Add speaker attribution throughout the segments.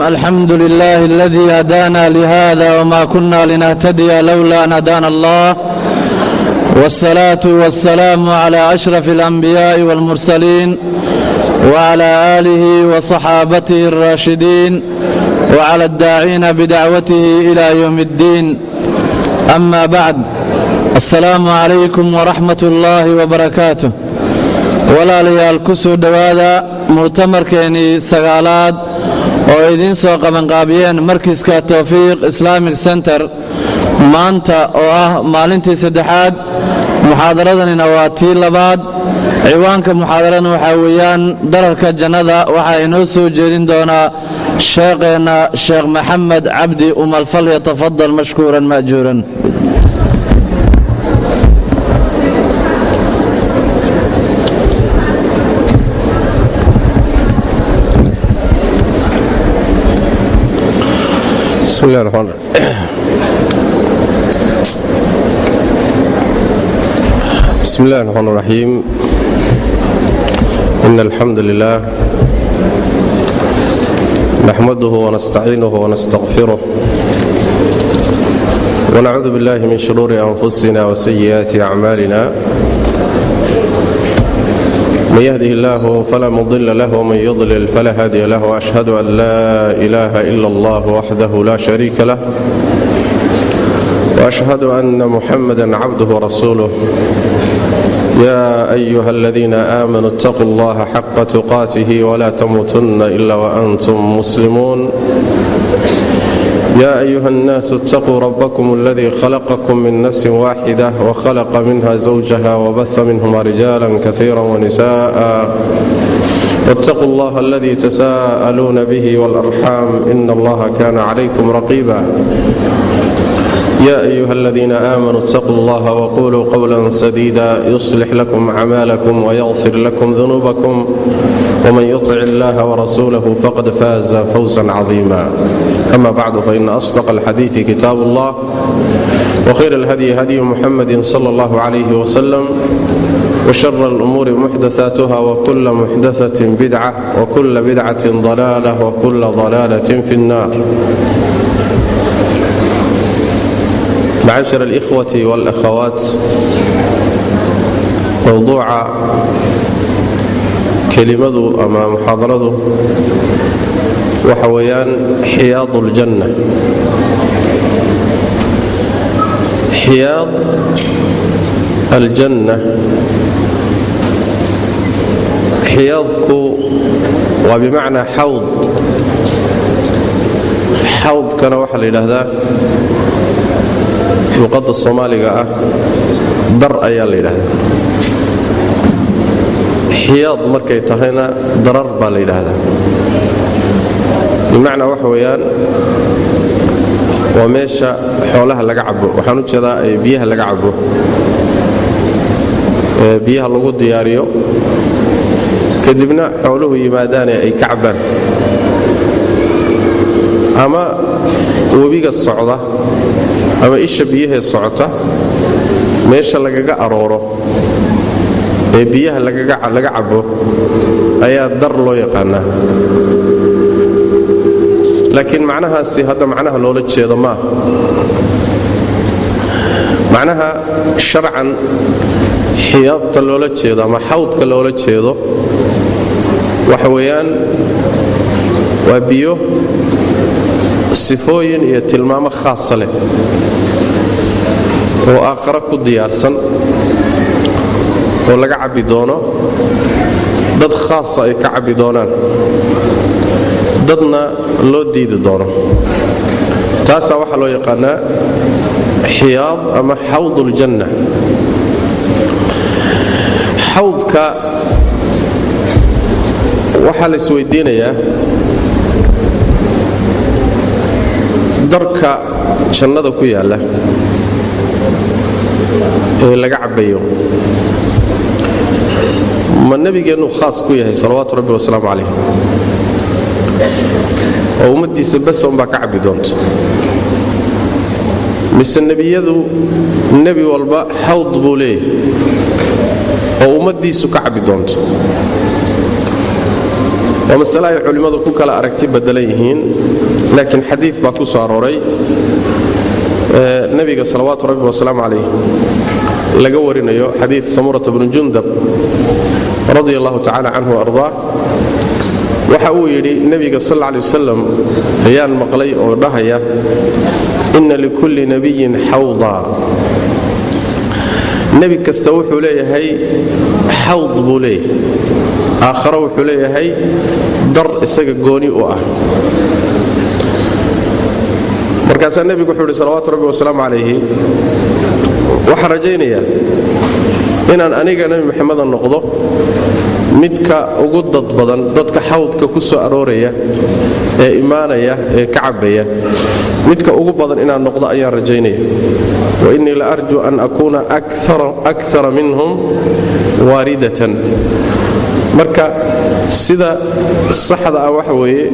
Speaker 1: الحمد لله الذي هدانا لهذا وما كنا لنهتدي لولا أن هدانا الله والصلاة والسلام على أشرف الأنبياء والمرسلين وعلى آله وصحابته الراشدين وعلى الداعين بدعوته إلى يوم الدين أما بعد السلام عليكم ورحمة الله وبركاته walaalyaal ku soo dhowaada mu'tamarkeennii sagaalaad oo idiin soo qabanqaabiyeen markiska tawfiiq islamic center maanta oo ah maalintii saddexaad muxaadaradanina waa tii labaad ciwaanka muxaadaradan waxaa weeyaan dararka jannada waxaa inoo soo jeedin doonaa sheekheenna sheekh maxamed cabdi umal falyatafadal mashkuuran ma'juuran
Speaker 2: بسم الله الرحمن الرحيم بسم الله الرحمن الرحيم إن الحمد لله نحمده ونستعينه ونستغفره ونعوذ بالله من شرور أنفسنا وسيئات أعمالنا من يهده الله فلا مضل له ومن يضلل فلا هادي له وأشهد أن لا إله إلا الله وحده لا شريك له وأشهد أن محمدا عبده ورسوله يا أيها الذين آمنوا اتقوا الله حق تقاته ولا تموتن إلا وأنتم مسلمون يا أيها الناس اتقوا ربكم الذي خلقكم من نفس واحدة وخلق منها زوجها وبث منهما رجالا كثيرا ونساء واتقوا الله الذي تساءلون به والأرحام إن الله كان عليكم رقيبا يا أيها الذين آمنوا اتقوا الله وقولوا قولا سديدا يصلح لكم أعمالكم ويغفر لكم ذنوبكم ومن يطع الله ورسوله فقد فاز فوزا عظيما أما بعد فإن أصدق الحديث كتاب الله وخير الهدي هدي محمد صلى الله عليه وسلم وشر الأمور محدثاتها وكل محدثة بدعة وكل بدعة ضلالة وكل ضلالة في النار معاشر الإخوة والأخوات موضوع كلمة أما محاضرة وحويان حياض الجنة حياض الجنة حياضك وبمعنى حوض حوض كان وحل إلى هذا luqadda soomaaliga ah dar ayaa la yidhaahdaa xiyaad markay tahayna darar baa la yidhaahdaa bimacnaa waxa weeyaan waa meesha xoolaha laga cabo waxaan u jeedaa biyaha laga cabo biyaha lagu diyaariyo kadibna xooluhu yimaadaane ay ka cabaan ama webiga socda ama isha biyahee socota meesha lagaga arooro ee biyaha laga cabo ayaa dar loo yaqaanaa laakiin macnahaasi hadda macnaha loola jeedo maaha macnaha sharcan xiyaadta loola jeedo ama xawdka loola jeedo waxa weeyaan waa biyo sifooyin iyo tilmaamo khaasa leh oo aakhara ku diyaarsan oo laga cabbi doono dad khaasa ay ka cabbi doonaan dadna loo diidi doono taasaa waxaa loo yaqaanaa xiyaad ama xawduljanna xawdka waxaa la isweydiinayaa darka jannada ku yaalla ee laga cabbayo ma nebigeennu khaas ku yahay salawaatu rabbi wasalaamu calayh oo ummaddiisa basa unbaa ka cabbi doonta mise nebiyadu nebi walba xawd buu leeyahay oo ummaddiisu ka cabbi doonto ومسألة العلماء كوكا أركتب بدليهين لكن حديث باكو ساروري النبي صلوات ربي وسلام عليه لقورنا حديث سمرة بن جندب رضي الله تعالى عنه وأرضاه وحاول النبي صلى الله عليه وسلم هيان مقلي أو ضحية إن لكل نبي حوضا النبي كستوح ليه هي حوض بوليه آخر وحليه هي در السجوني وآه مركز النبي قحول صلوات ربي والسلام عليه وحرجيني إن أنيق نبي محمد النقضة مدك وجدت بدن ضدك حوضك كسو أرورية إيمانية كعبية مدك وجد بدن إن النقضة أي رجيني وإني لأرجو أن أكون أكثر منهم واردة marka sida saxda ah waxa weeye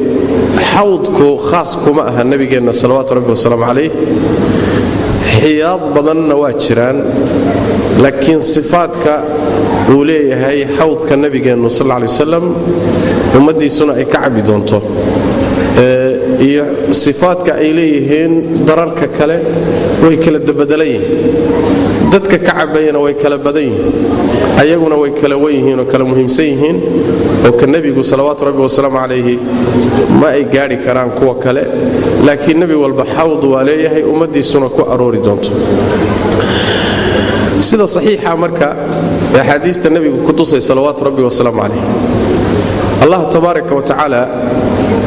Speaker 2: xawdku khaas kuma aha nabigeena sallallahu alayhi wasallam xiyaad badanna waa jiraan laakiin sifaadka uu leeyahay xawdka nabigeena sallallahu alayhi wasallam ummadiisuna ay ka cabi doonto iyo sifaadka ay leeyihiin dararka kale way kala dabadalayeen dadka ka cabayna way kala badan yihiin ayaguna way kala weeyeen oo kala muhiimsan yihiin oo ka nabigu sallallahu alayhi wasallam alayhi ma ay gaari karaan kuwa kale laakiin nabi walba xawd waa leeyahay ummadiisuna ku aroori doonto sida saxiixa marka ahadiista nabigu ku tusay sallallahu alayhi wasallam alayhi Allah tabaaraka wa ta'ala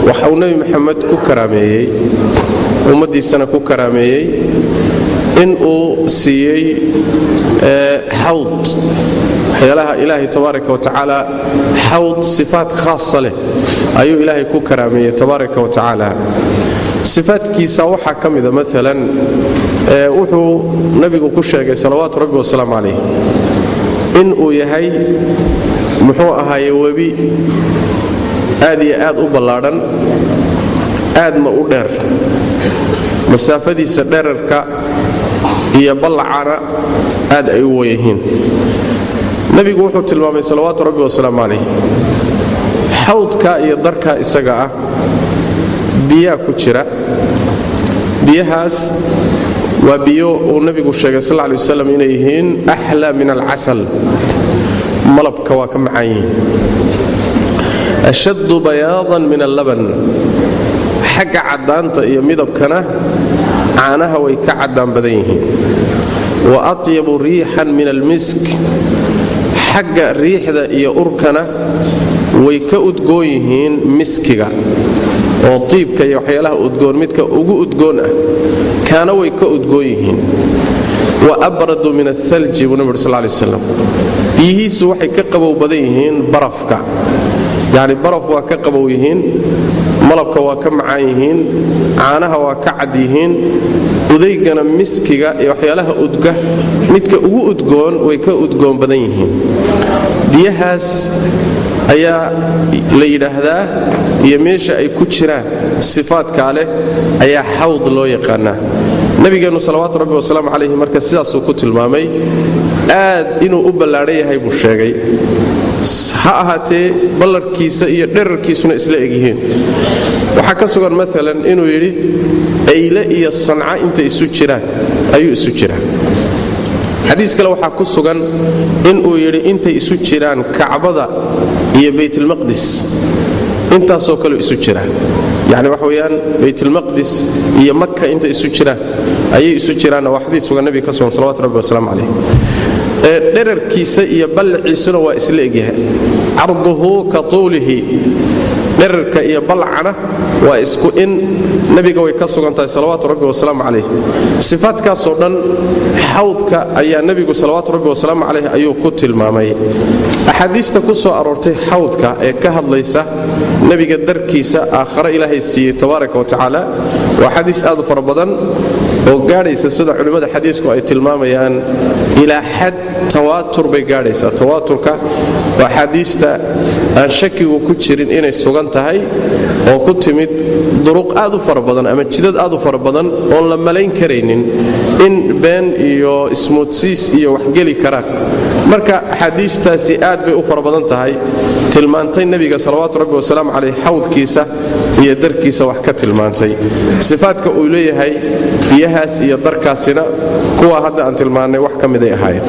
Speaker 2: waxa uu nabi Muhammad ku karaameeyay ummadiisana ku karaameeyay in uu siiyay حوض حيالها إلهي تبارك وتعالى حوض صفات خاصة له أيو إلهي كو كرامية تبارك وتعالى صفات كيسا وحا كمذا مثلا وحو نبي كشاك صلوات ربي والسلام عليه إن يهي محوءها يوبي آدي آد أبلادا آد ما أدر مسافة دي سدررك هي بلعنا aad ay u weeyeen nabigu wuxuu tilmaamay salawaatu rabbi wa salaam alayhi xawdka iyo darka isaga ah biya ku jira biyahaas waa biyo uu nabigu sheegay sallallahu alayhi wasallam inay yihiin ahla min al-asal malabka waa ka macaan ashad bayaadan min al-laban xaga cadaanta iyo midabkana caanaha way ka cadaan badan yihiin وأطيب ريحا من المسك حق الريح ذا يأركنا ويكأدقويهين مسكا وطيب كي يحيى له أدقون متك أدقونه كان ويكأدقويهين وأبرد من الثلج ونبي صلى الله عليه وسلم به سوحي كقبوا بديهين برفك يعني برف وكقبويهين ملبك وكمعايهين عانها وكعديهين udaygana miskiga iyo waxyaalaha udga midka ugu udgoon way ka udgoon badan yihiin biyahaas ayaa la yiraahdaa iyo meesha ay ku jiraan sifaadka leh ayaa xawd loo yaqaanaa nabigeenu sallallahu alayhi wasallam alayhi marka sidaas uu ku tilmaamay aad inuu u ballaaray yahay buu sheegay ha ahaatee ballarkiisa iyo dherarkiisuna isla egyihiin waxa ka sugan maalan inuu yiri ayle iyo sanca inta isu jiraan ayuu isu jiraan xadiis kale waxa ku sugan in uu yiri inta isu jiraan Kaabada iyo Baytul Maqdis inta soo kale isu jiraan yani wax weeyaan Baytul Maqdis iyo Makka inta isu jiraan ayay isu jiraan waa xadiis sugan nabi ka sugan sallallahu alayhi wasallam alayhi dherarkiisa iyo balciisuna waa isla egyahay arduhu ka tuulihi dherarka iyo balcana waa isku in nabiga way ka sugantahay sallallahu alayhi wasallam alayhi sifaadkaas oo dhan xawdka ayaa nabigu sallallahu alayhi wasallam alayhi ayuu ku tilmaamay ahadiista ku soo aroortay xawdka ee ka hadlaysa nabiga darkiisa aakhira ilaahay siiyay tabaaraka wa taala waa xadiis aad u farabadan oo gaaraysa sida culimada xadiisku ay tilmaamayaan ila xad tawaatur bay gaadhaysaa. tawaaturka waa xadiista aan shakigu ku jirin inay sugan tahay oo ku timid duruq aad u fara badan ama jidad aad u fara badan oon la malayn karaynin in been iyo ismoodsiis iyo waxgeli karaan. marka xadiistaasi aad bay u fara badan tahay, tilmaantay nebiga salawaatu rabbi wasalaamu calayh xawdkiisa iyo darkiisa wax ka tilmaantay. sifaadka uu leeyahay biyahaas iyo darkaasina kuwa hadda aan tilmaannay wax ka miday ahaayeen.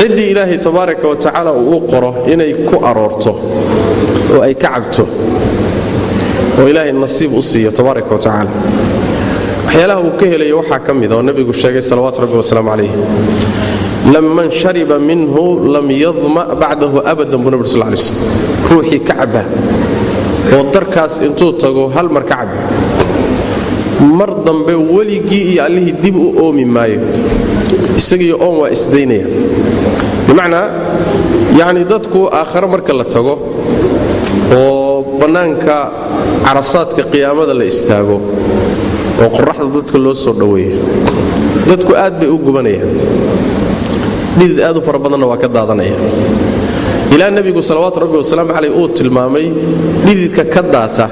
Speaker 2: ciddii ilaahay tabaaraka wa tacaala uu u qoro inay ku aroorto oo ay ka cabto oo ilaahay nasiib u siiyo tabaaraka wa tacaala, waxyaalaha uu ka helayo waxaa ka mida oo nebigu sheegay salawaatu rabbi wasalaamu calayh: man shariba minhu lam yadma bacdahu abadan buu nabi sal lay slam. ruuxii ka cabba oo darkaas intuu tago hal mar ka cabba, mar dambe weligii iyo allihii dib u oomi maayo. isagiiyo oon waa isdaynaya. bimacnaa yacni dadku aakhare marka la tago oo bannaanka carasaadka qiyaamada la istaago oo qorraxda dadka loo soo dhoweeyo, dadku aad bay u gubanayaan, dhidid aad u fara badanna waa ka daadanaya. ilaa nebigu salawaatu rabbi wasalaamu calayh uu tilmaamay dhididka ka daata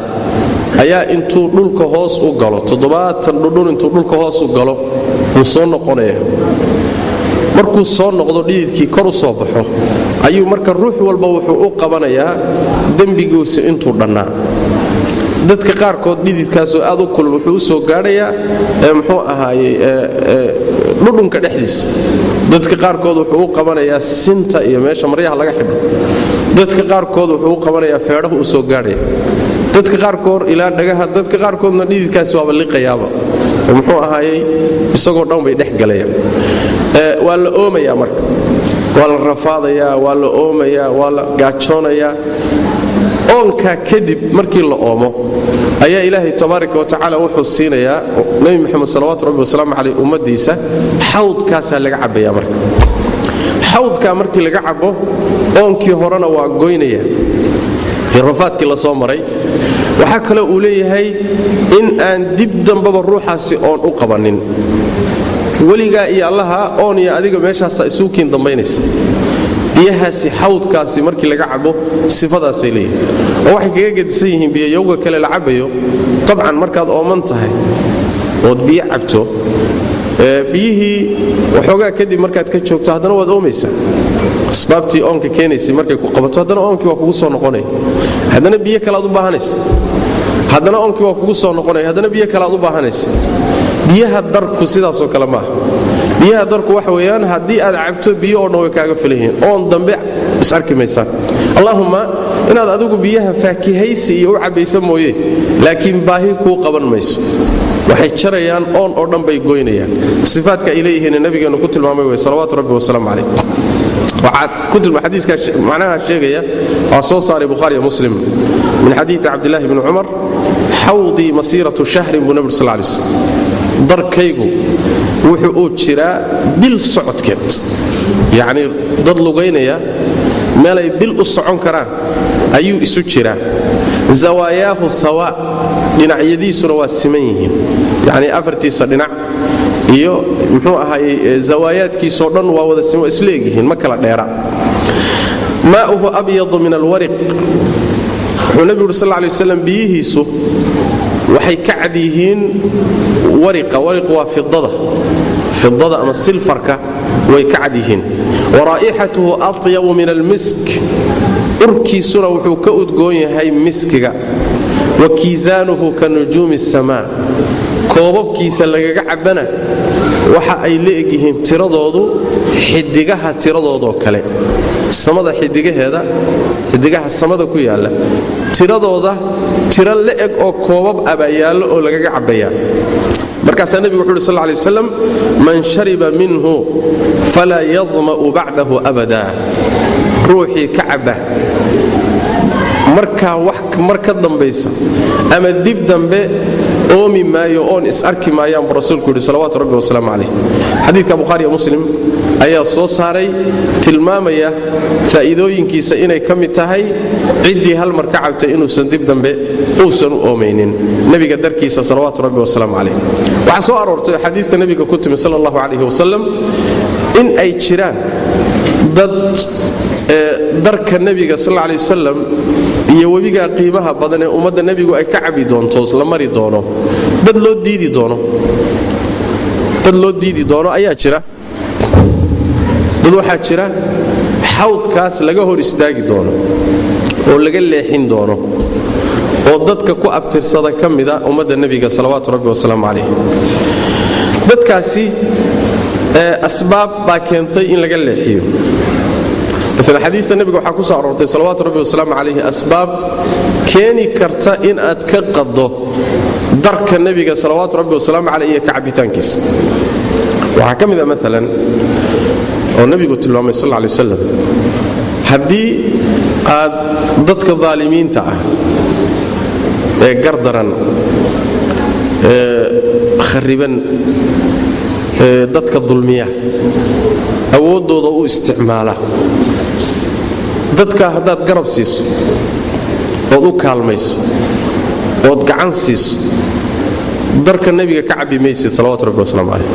Speaker 2: ayaa intuu dhulka hoos u galo 70 dhudhun intuu dhulka hoos u galo wuu soo noqonaya. markuu soo noqdo dhididkii kor u soo baxo ayuu marka ruux walba wuxuu u qabanayaa dembigiisa intuu dhannaa. dadka qaarkood dhididkaasoo aad u kulul wuxuu u soo gaadhayaa muxuu ahaayey dhudhunka dhexdiisa. dadka qaarkood wuxuu u qabanayaa sinta iyo meesha maryaha laga xidho. dadka qaarkood wuxuu u qabanayaa feedhahu u soo gaadhaya. dadka qaarkood ilaa dhagaha, dadka qaarkoodna dhididkaasi waaba liqayaaba oo muxuu ahaayey isagoo dhan bay dhex galayaan. waa la oomayaa marka, waa la rafaadayaa, waa la oomayaa, waa la gaajoonayaa. oonkaa kadib markii la oomo ayaa ilaahay tabaaraka wa tacaala wuxuu siinayaa nebi moxamed salawaatu rabbi wasalaamu calayh ummaddiisa xawdkaasaa laga cabbayaa. marka xawdkaa markii laga cabbo oonkii horena waa goynaya iyo rafaadkii la soo maray. waxaa kaloo uu leeyahay in aan dib dambaba ruuxaasi oon u qabannin. weligaa iyo allaha oon iyo adiga meeshaasaa isuukiin dambaynaysa. biyahaasi xawdkaasi markii laga cabo sifadaasay leeyihin oo waxay kaga gedisan yihiin biyayowga kale la cabayo. tabcan markaad ooman tahay ood biyo cabto, biyihii waxoogaa kadib markaad ka joogto haddana waad oomaysaa. asbaabtii oonka keenaysay markay ku qabato haddana oonkii waa kugu soo noqonaya. haddana biyo kale aad u baahanaysa, haddana oonkii waa kugu soo noqonaya, haddana biyo kale aad u baahanaysa. biyaha darku sidaasoo kale maaha. biyaha darku waxa weeyaan haddii aad cabto biyo oo dhan way kaaga filan yihiin, oon dambe is arki maysaan. allaahumma inaad adigu biyaha faakihaysi iyo u cabbaysa mooye, laakiin baahi kuu qaban mayso. waxay jarayaan oon oo dhan bay goynayaan. sifaadka ay leeyihiin nabigeennu ku tilmaamay wey salawaatu rabbi wasalaamu calayh. waxaad ku tilma xadiiska macnaha sheegaya waa soo saaray bukhaari iyo muslim min xadiidi cabdillaahi bni cumar: xawdii masiiratu shahrin buu nabi sal lay slam. darkaygu wuxuu uu jiraa bil socodkeed. yacnii dad lugaynaya meelay bil u socon karaan ayuu isu jiraa. zawaayaahu sawaa, dhinacyadiisuna waa siman yihiin. yacnii afartiisa dhinac iyo muxuu ahaayey zawaayaadkiisoo dhan waa wada siman, isla egyihiin, ma kala dheera. maa'uhu abyadu min alwariq. wuxuu nebigu yuri sal lla lay waslam biyihiisu waxay ka cad yihiin wariqa. wariqu waa fidada ama silfarka way ka cad yihiin. waraa'ixatuhu atyabu min almisk. urkiisuna wuxuu ka udgoon yahay miskiga. wa kiisaanuhu ka nujuumi asamaa. koobabkiisa lagaga cabbana waxa ay la egyihiin tiradoodu xidigaha tiradoodoo kale. samada xidigaha samada ku yaalla tiradooda tiro la eg oo koobab abaa yaallo oo lagaga cabbayaa. markaasaa nebigu wuxu uhi sal lay waslam: man shariba minhu falaa yadma'u bacdahu abada. ruuxii ka cabba markaa wax mar ka dambaysa ama dib dambe oomi maayo, oon is arki maayaan buu rasuulku yidhi salawaatu rabbi wasalaamu calayh. xadiidka bukhaari iyo muslim ayaa soo saaray, tilmaamaya faa'iidooyinkiisa inay ka mid tahay ciddii hal mar ka cabtay inuusan dib dambe uusan u oomaynin nebiga darkiisa salawaatu rabbi wasalaamu calayh. waxaa soo aroortay xadiista nebiga ku timi sala allahu calayhi wasalam in ay jiraan dad darka nabiga sallallahu alayhi wasallam iyo wabiga qiimaha badan ee ummadda nabigu ay ka cabi doonto la mari doono dad loo diidi doono ayaa jira dad waxa jira xawdkaas laga hor istaagi doono oo laga leexin doono oo dadka ku abtirsada kamida ummadda nabiga sallallahu alayhi wasallam dadkaasi asbaab baa keentay in laga leexiyo مثلا حديث النبي waxaa ku soo aroortay salawaatu rabbi wasalaamu alayhi asbaab keeni karta in aad ka qado darka nabiga salawaatu rabbi wasalaamu alayhi ka cabitaankiisa waxa kamida mesela oo nabigu tilmaamay sallallahu alayhi wasallam hadii aad dadka zaalimiinta ah ee gardaran khariban dadka dulmiya awoodooda u isticmaala dadka hadaad garab siiso oo u kaalmayso oo gacan siiso darka nabiga ka cabi meeysid salawaatu rabbi wasalaamu alayhi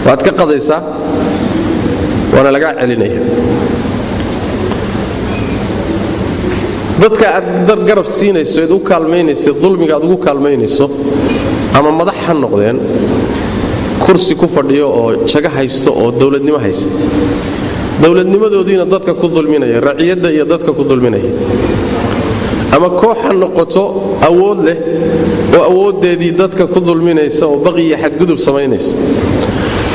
Speaker 2: waad ka qadaysaa wana laga celinaya dadka aad garab siinayso ee u kaalmaynayso dulmiga aad ugu kaalmaynayso ama madax ha noqdeen kursi ku fadhiyo oo jaga haysto oo dawladnimo haysto dawladnimadoodiina dadka ku dulminaya raciyada iyo dadka ku dulminaya ama koox noqoto awood leh oo awoodeedii dadka ku dulminaysa oo baqiya xadgudub sameynaysa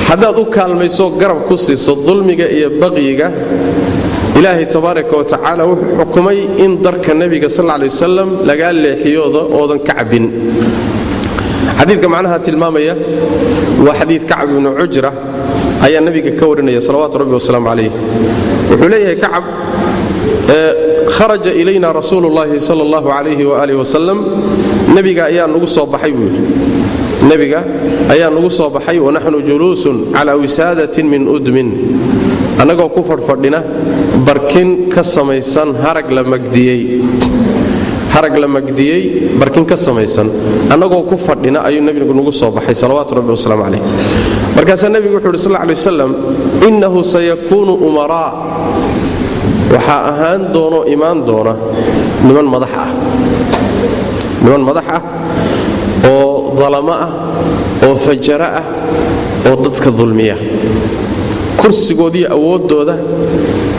Speaker 2: hadaad u kaalmayso garab ku siiso dulmiga iyo baqiyiga ilaahay tabaaraka wa tacaala wuxuu xukumay in darka nabiga sallallahu alayhi wasallam laga leexiyoodo oodan ka cabin xadiidka macnaha tilmaamaya waa xadiid Kacb ibn Ujra ayaa nabiga ka warinaya salawaatu rabbi wasalaamu alayhi wuxuu leeyahay Kacb kharaja ilayna rasuulullaahi sallallahu alayhi wa alihi wasallam nabiga ayaa nagu soo baxay buu nabiga ayaa nagu soo baxay wa nahnu juluusun ala wisaadatin min udmin anagoo ku fadhfadhina barkin ka samaysan harag la magdiyay barkin ka samaysan anagoo ku fadhina ayuu nabigu nagu soo baxay salawaatu rabbi wasalaamu alayhi markaas nabigu wuxuu sallallahu alayhi wasallam innahu sayakunu umara waxa ahaan doono iimaan doona niman madax ah oo zalama ah oo fajara ah oo dadka dulmiya kursigoodii awoodooda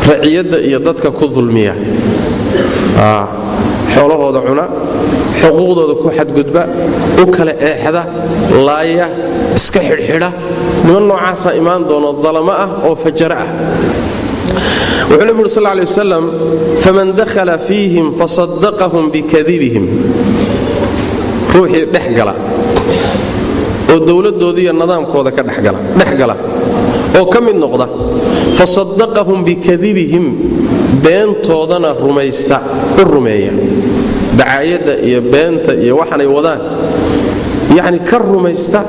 Speaker 2: raciyada iyo dadka ku dulmiya xoolahooda cuna xuquuqdooda ku xadgudba u kala eexda laaya iska xidhxidha niman noocaas iimaan doono zalama ah oo fajara ah wuxuu nabigu sallallahu alayhi wasallam faman dakhala fiihim fasaddaqahum bikadhibihim ruuxii dhexgala oo dawladoodii iyo nidaamkooda ka dhexgala oo ka mid noqda fasaddaqahum bikadhibihim beentoodana rumeeya dacaayada iyo beenta iyo waxanay wadaan yani ka rumaysta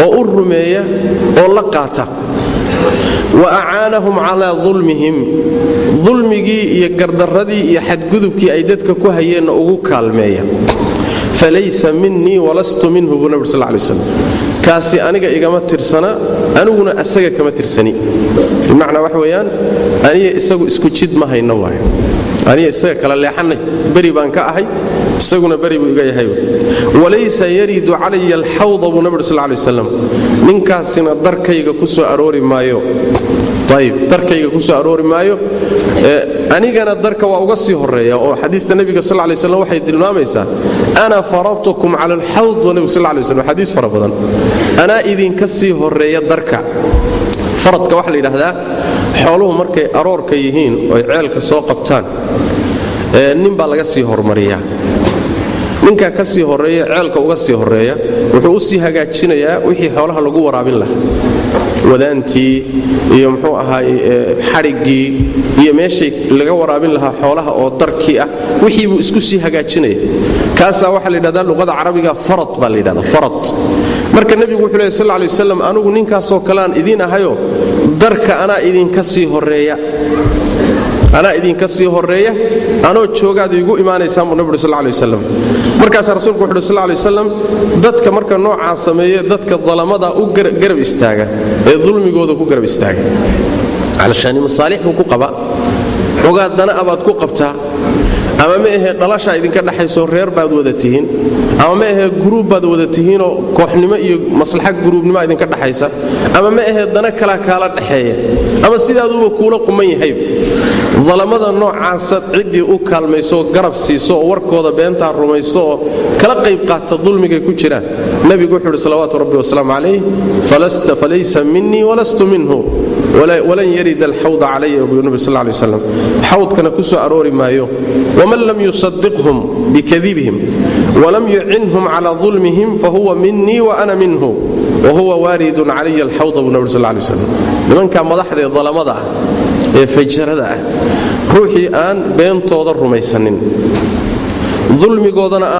Speaker 2: oo u rumeeya oo la qaata wa a'aanahum ala dhulmihim dhulmigii iyo gardaradii iyo xadgudubkii ay dadka ku hayeen ugu kaalmeeya falaysa minni walastu minhu nabi sallallahu alayhi wasallam kaasi aniga igama tirsana aniguna asaga kama tirsani macna wax weeyaan aniga isagu isku jid ma hayno waayo aniga isaga kala leexanay bari baan ka ahay isaguna bari buu iga yahay walaysa yaridu alayya alhawd nabi sallallahu alayhi wasallam ninkaasina darkayga ku soo aroori maayo darkayga ku soo aroori maayo anigana darka waa uga sii horeeya oo xadiiska nabiga sallallahu alayhi wasallam waxay tilmaamaysaa ana faratukum ala alhawd wa nabi sallallahu alayhi wasallam xadiis fara badan ana idin ka sii horeeya darka faradka waxa la yiraahdaa xooluhu markay aroorka yihiin oo ceelka soo qabtaan nin baa laga sii hormariyaa ninka ka sii horeeya ceelka uga sii horeeya wuxuu u sii hagaajinayaa wixii xoolaha lagu waraabin lahaa wadaantii iyo muxuu ahaay xarigii iyo meeshii laga waraabin lahaa xoolaha oo darkii ah wixii buu isku sii hagaajinaya kaasa waxa la yiraahdaa luqada carabiga farad baa la yiraahdaa farad marka nabigu wuxuu leeyahay sallallahu alayhi wasallam anigu ninkaas oo kale aan idin ahayo darka ana idin ka sii horeeya anaa idinka sii horeeya anoo joogaad igu imaanaysaan buu nabigu sallallahu alayhi wasallam markaas rasuulku wuxuu sallallahu alayhi wasallam dadka marka nooca sameeyay dadka dalamada u garab istaaga ee dulmigooda ku garab istaaga علشان مصالح ku qaba xogaadana abaad ku qabtaa ama ma ahe dhalasha idin ka dhaxayso reer baad wada tihiin ama ma ahe group baad wada tihiin oo kooxnimo iyo maslaxa groupnimo idin ka dhaxaysa ama ma ahe dana kala dhaxeeya ama sidaaduba kuula quman yahay dalamada noocaas cidii u kaalmayso garab siiso warkooda beenta rumayso kala qayb qaata dulmiga ku jira nabigu wuxuu salawaatu rabbi wa salaam alayhi falaysa minni walastu minhu ولن يرد الحوض عليه النبي صلى الله عليه وسلم حوض كان كسو أروري مايو ومن لم يصدقهم بكذبهم ولم يعنهم على ظلمهم فهو مني وأنا منه وهو وارد علي الحوض النبي صلى الله عليه وسلم لمن كان مضحد الظلمة فجر روحي آن بين توضر ميسنين ظلمي قودنا